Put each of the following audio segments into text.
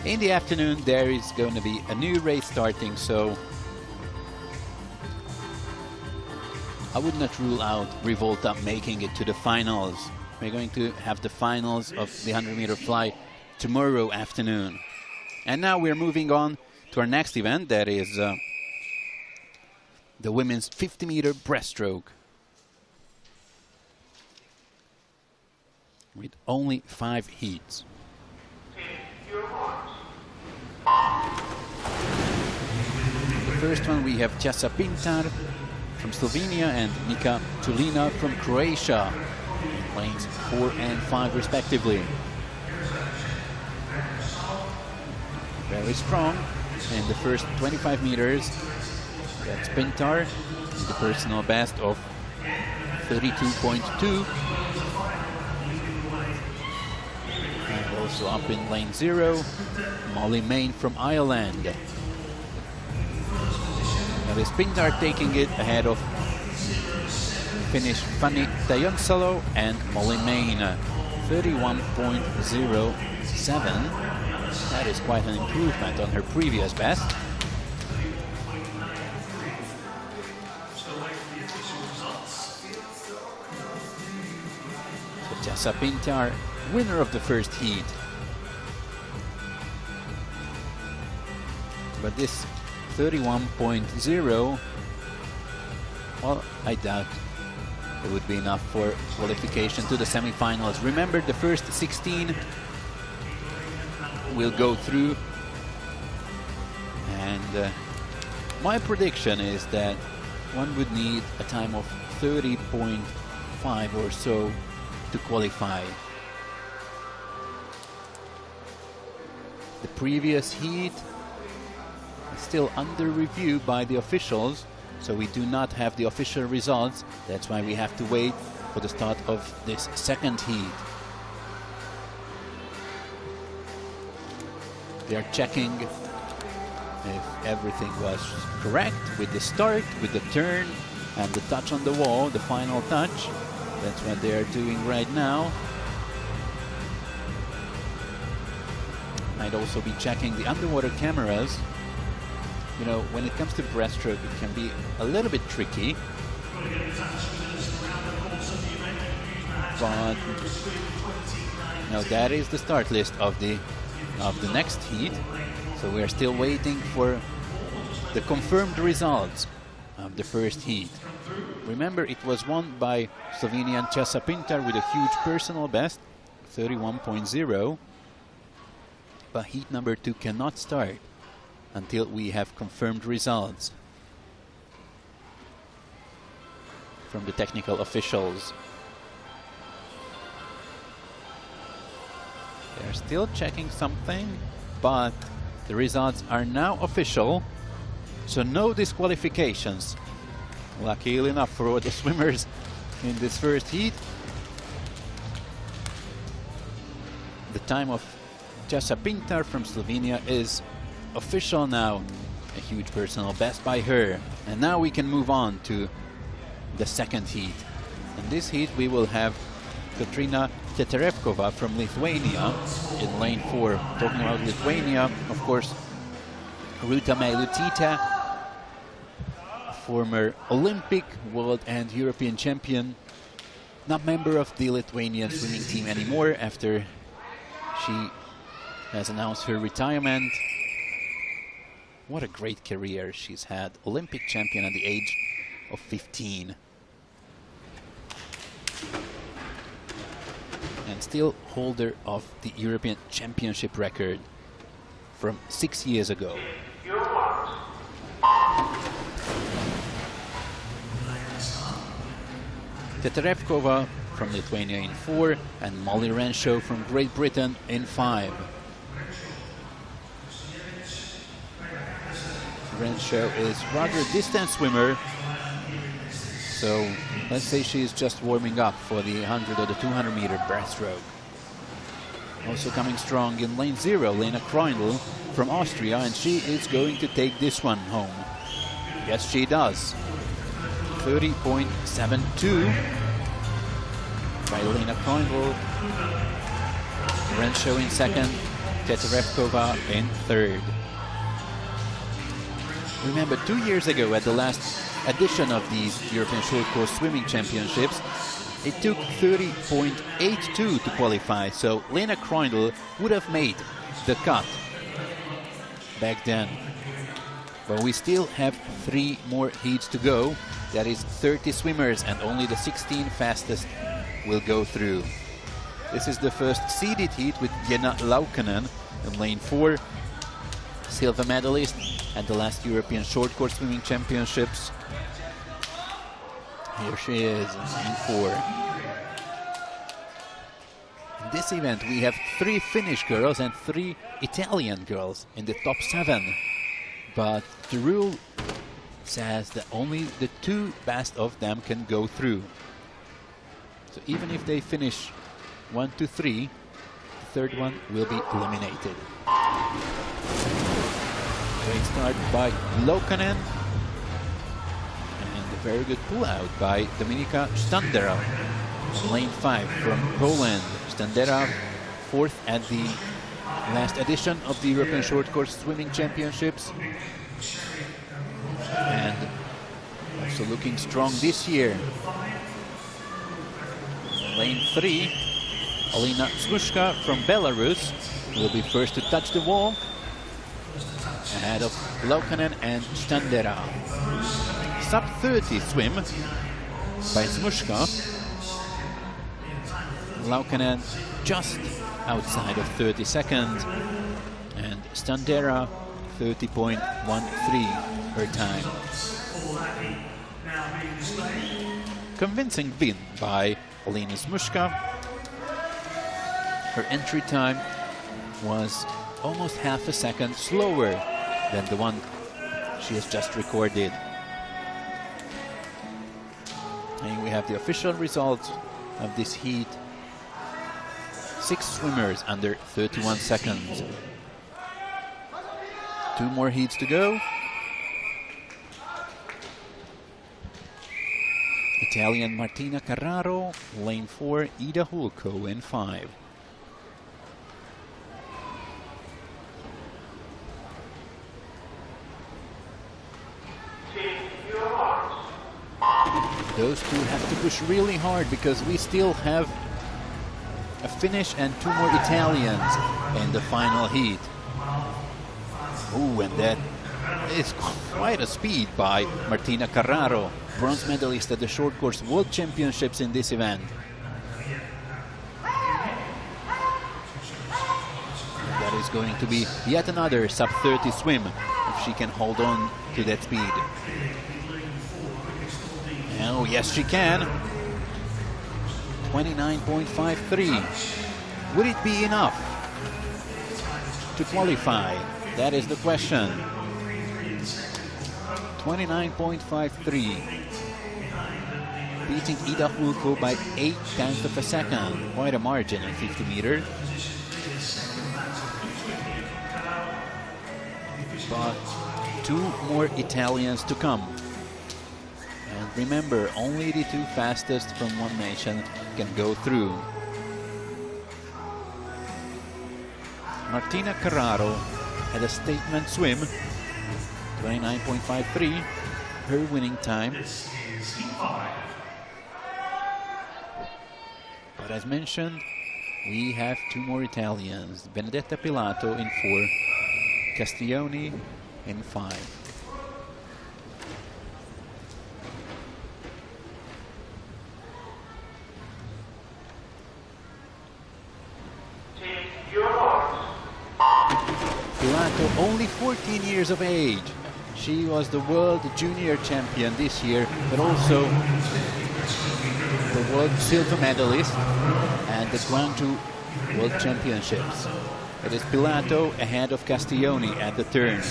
In the afternoon, there is going to be a new race starting, so I would not rule out Revolta making it to the finals. We're going to have the finals of the 100-meter fly tomorrow afternoon. And now we're moving on to our next event, that is the women's 50-meter breaststroke. With only 5 heats. The first one, we have Tessa Pintar from Slovenia and Nika Tulina from Croatia, lanes 4 and 5 respectively. Very strong in the first 25 meters. That's Pintar, the personal best of 32.2. And also up in lane 0, Molly Main from Ireland. Now is Pintar taking it ahead of Finnish Fanny Tajonsalo and Molly Main, 31.07. That is quite an improvement on her previous best. So Tessa Pintar, winner of the first heat. But this 31.0, well, I doubt it would be enough for qualification to the semifinals. Remember, the first 16 will go through, and my prediction is that one would need a time of 30.5 or so to qualify. The previous heat is still under review by the officials, so we do not have the official results. That's why we have to wait for the start of this second heat. They are checking if everything was correct with the start, with the turn, and the touch on the wall, the final touch. That's what they are doing right now. Might also be checking the underwater cameras. You know, when it comes to breaststroke, it can be a little bit tricky. But now that is the start list of the next heat, so we are still waiting for the confirmed results of the first heat. Remember, it was won by Slovenian Tessa Pintar with a huge personal best, 31.0, but heat number 2 cannot start until we have confirmed results from the technical officials. They're still checking something, but the results are now official, so no disqualifications. Luckily enough for all the swimmers in this first heat. The time of Tessa Pintar from Slovenia is official now. A huge personal best by her. And now we can move on to the second heat. In this heat we will have Katrina Teterevkova from Lithuania in lane 4. Talking about Lithuania, of course, Ruta Meilutytė, former Olympic, world and European champion, not member of the Lithuanian swimming team anymore after she has announced her retirement. What a great career she's had. Olympic champion at the age of 15. And still holder of the European Championship record from 6 years ago. Teterevkova from Lithuania in 4 and Molly Renshaw from Great Britain in 5. Renshaw is rather a distance swimmer, so let's say she is just warming up for the 100 or the 200 meter breaststroke. Also coming strong in lane 0, Lena Kreindl from Austria, and she is going to take this one home. Yes, she does. 30.72 by Lena Kreindl. Renshaw in second, Teterevkova in third. Remember, 2 years ago at the last edition of these European Short Course Swimming Championships, it took 30.82 to qualify, so Lena Kreindl would have made the cut back then. But we still have 3 more heats to go. That is 30 swimmers, and only the 16 fastest will go through. This is the first seeded heat with Jenna Laukkanen in lane 4, silver medalist at the last European Short Course Swimming Championships. Here she is in lane 4. In this event we have 3 Finnish girls and 3 Italian girls in the top 7. But the rule says that only the 2 best of them can go through. So even if they finish 1 to 3, the third one will be eliminated. Great start by Laukkanen. And a very good pull-out by Dominika Standera. Lane 5 from Poland. Standera 4th at the last edition of the European Short Course Swimming Championships. And also looking strong this year. Lane 3, Alina Smushka from Belarus will be first to touch the wall, ahead of Laukkanen and Standera. Sub 30 swim by Smushka. Laukkanen just outside of 30 seconds, and Standera 30.13 her time. Convincing win by Alina Smushka. Her entry time was almost half a second slower than the one she has just recorded. And we have the official results of this heat. 6 swimmers under 31 seconds. 2 more heats to go. Italian Martina Carraro, lane 4, Ida Hulko in 5. Those 2 have to push really hard because we still have a Finnish and 2 more Italians in the final heat. Ooh, and that is quite a speed by Martina Carraro, bronze medalist at the Short Course World Championships in this event. That is going to be yet another sub-30 swim if she can hold on to that speed. Oh, yes, she can. 29.53. Would it be enough to qualify? That is the question. 29.53. Beating Ida Hulko by 0.8 of a second. Quite a margin in 50 meters. But 2 more Italians to come. And remember, only the 2 fastest from one nation can go through. Martina Carraro had a statement swim, 29.53, her winning time. But as mentioned, we have 2 more Italians, Benedetta Pilato in 4, Castiglioni in 5. Pilato, only 14 years of age. She was the world junior champion this year, but also the world silver medalist and the Guangzhou World Championships. It is Pilato ahead of Castiglioni at the turn.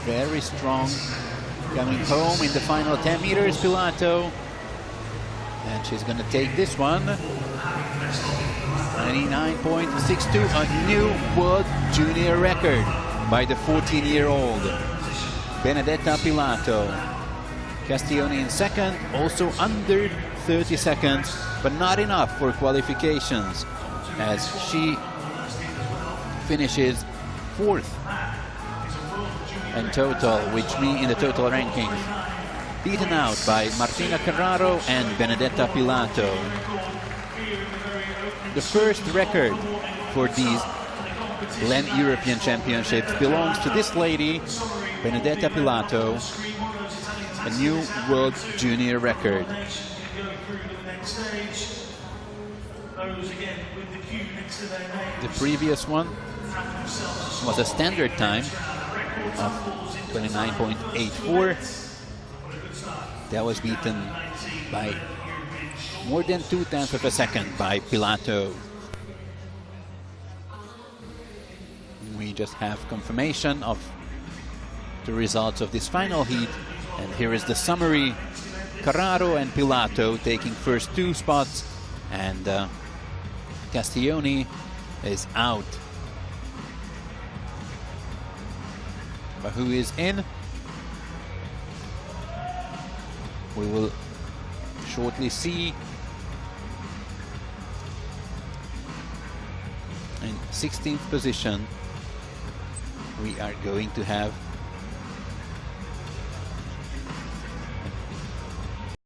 Very strong. Coming home in the final 10 meters, Pilato. And she's going to take this one. 99.62, a new world junior record by the 14-year-old Benedetta Pilato. Castiglioni in second, also under 30 seconds, but not enough for qualifications, as she finishes 4th in total, which means in the total ranking, beaten out by Martina Carraro and Benedetta Pilato. The first record for these Lent European Championships belongs to this lady, Benedetta Pilato, a new world junior record. The previous one was a standard time of 29.84. That was beaten by more than 0.2 of a second by Pilato. We just have confirmation of the results of this final heat, and here is the summary. Carraro and Pilato taking first 2 spots, and Castiglioni is out. But who is in? We will shortly see. In 16th position, we are going to have